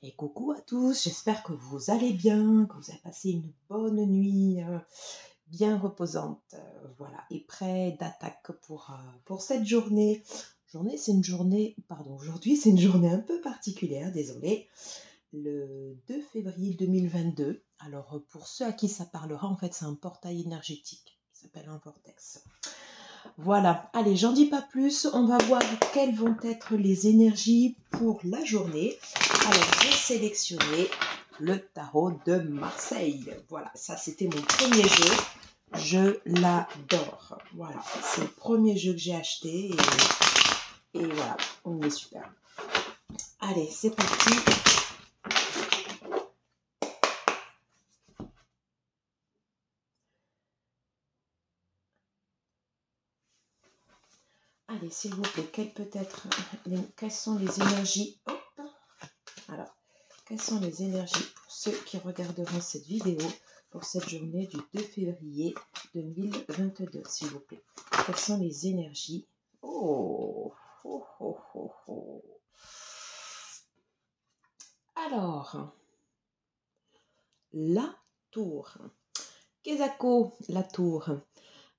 Et coucou à tous, j'espère que vous allez bien, que vous avez passé une bonne nuit bien reposante. Voilà, et prêt d'attaque pour cette journée. C'est une journée, pardon, aujourd'hui c'est une journée un peu particulière, désolé. Le 2 février 2022. Alors pour ceux à qui ça parlera, en fait c'est un portail énergétique qui s'appelle un vortex. Voilà, allez, j'en dis pas plus, on va voir quelles vont être les énergies pour la journée. Alors, j'ai sélectionné le tarot de Marseille. Voilà, ça c'était mon premier jeu. Je l'adore. Voilà, c'est le premier jeu que j'ai acheté et voilà, on est super. Allez, c'est parti. Allez, s'il vous plaît, quelles sont les énergies? Hop. Alors, quelles sont les énergies pour ceux qui regarderont cette vidéo pour cette journée du 2 février 2022, s'il vous plaît? Quelles sont les énergies? Oh, oh, oh, oh, oh. Alors, la tour. Kezako, la tour.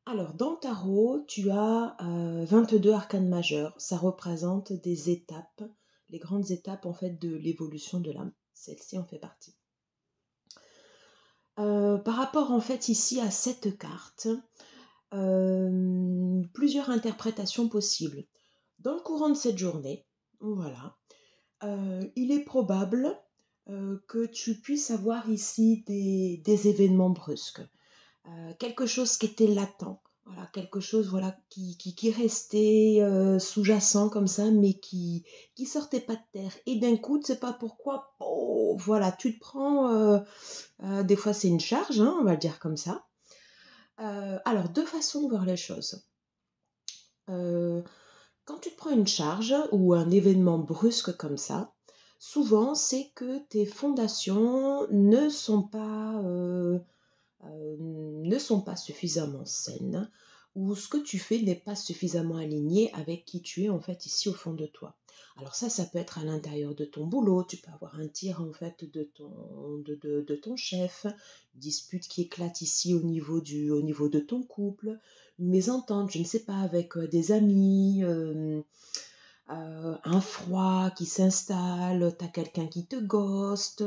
Alors, dans le tarot, tu as 22 arcanes majeures. Ça représente des étapes, les grandes étapes en fait de l'évolution de l'âme. Celle-ci en fait partie. Par rapport en fait ici à cette carte, plusieurs interprétations possibles. Dans le courant de cette journée, voilà, il est probable que tu puisses avoir ici des événements brusques, quelque chose qui était latent, voilà, quelque chose voilà, qui restait sous-jacent comme ça, mais qui sortait pas de terre. Et d'un coup, tu sais pas pourquoi, oh, voilà, tu te prends, des fois c'est une charge, hein, on va le dire comme ça. Alors, deux façons de voir les choses. Euh, Quand tu te prends une charge ou un événement brusque comme ça, souvent c'est que tes fondations ne sont pas suffisamment saines ou ce que tu fais n'est pas suffisamment aligné avec qui tu es en fait ici au fond de toi. Alors ça peut être à l'intérieur de ton boulot, tu peux avoir un tir en fait de ton chef, une dispute qui éclate ici au niveau de ton couple, une mésentente, je ne sais pas, avec des amis, un froid qui s'installe, tu as quelqu'un qui te ghoste,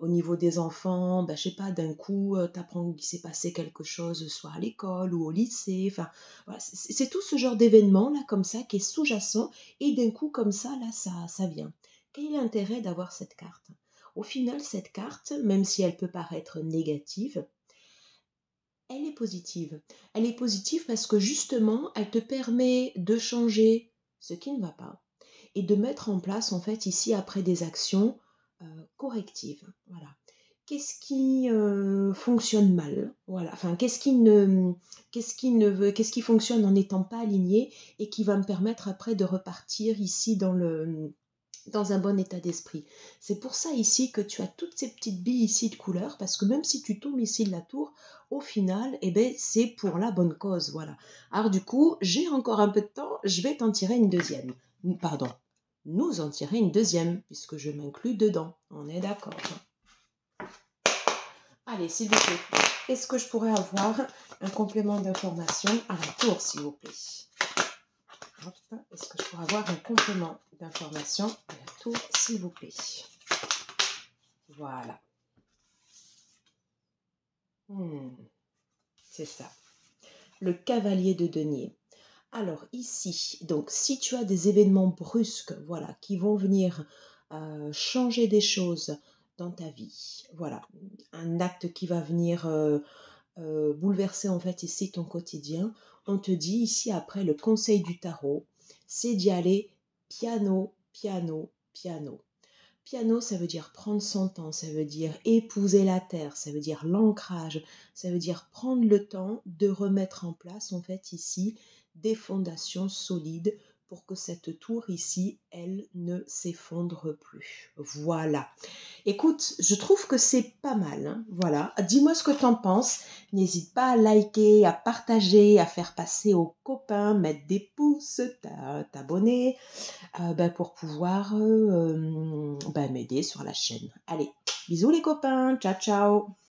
au niveau des enfants, ben, je sais pas, d'un coup, tu apprends qu'il s'est passé quelque chose, soit à l'école ou au lycée. Enfin, voilà, c'est tout ce genre d'événement là, comme ça, qui est sous-jacent, et d'un coup, comme ça, là, ça vient. Quel est l'intérêt d'avoir cette carte? Au final, cette carte, même si elle peut paraître négative, elle est positive. Elle est positive parce que justement, elle te permet de changer ce qui ne va pas et de mettre en place, en fait, ici, après des actions correctives. Voilà. Qu'est-ce qui fonctionne mal? Voilà. Enfin, qu'est-ce qui fonctionne en n'étant pas aligné et qui va me permettre après de repartir ici dans un bon état d'esprit. C'est pour ça ici que tu as toutes ces petites billes ici de couleur, parce que même si tu tombes ici de la tour, au final, eh ben, c'est pour la bonne cause. Voilà. Alors du coup, j'ai encore un peu de temps, je vais t'en tirer une deuxième. Pardon, nous en tirer une deuxième, puisque je m'inclus dedans. On est d'accord. Allez, s'il vous plaît, est-ce que je pourrais avoir un complément d'information à la tour, s'il vous plaît? Est-ce que je pourrais avoir un complément d'information à la tour, s'il vous plaît? Voilà. C'est ça. Le cavalier de denier. Alors ici, donc si tu as des événements brusques, voilà, qui vont venir changer des choses dans ta vie, voilà, un acte qui va venir bouleverser en fait ici ton quotidien, on te dit ici après le conseil du tarot, c'est d'y aller piano, piano, piano. Piano, ça veut dire prendre son temps, ça veut dire épouser la terre, ça veut dire l'ancrage, ça veut dire prendre le temps de remettre en place, en fait, ici, des fondations solides pour que cette tour ici, elle ne s'effondre plus. Voilà. Écoute, je trouve que c'est pas mal, hein. Voilà. Dis-moi ce que tu en penses. N'hésite pas à liker, à partager, à faire passer aux copains, mettre des pouces, t'abonner. Ben, pour pouvoir m'aider sur la chaîne. Allez, bisous les copains, ciao ciao!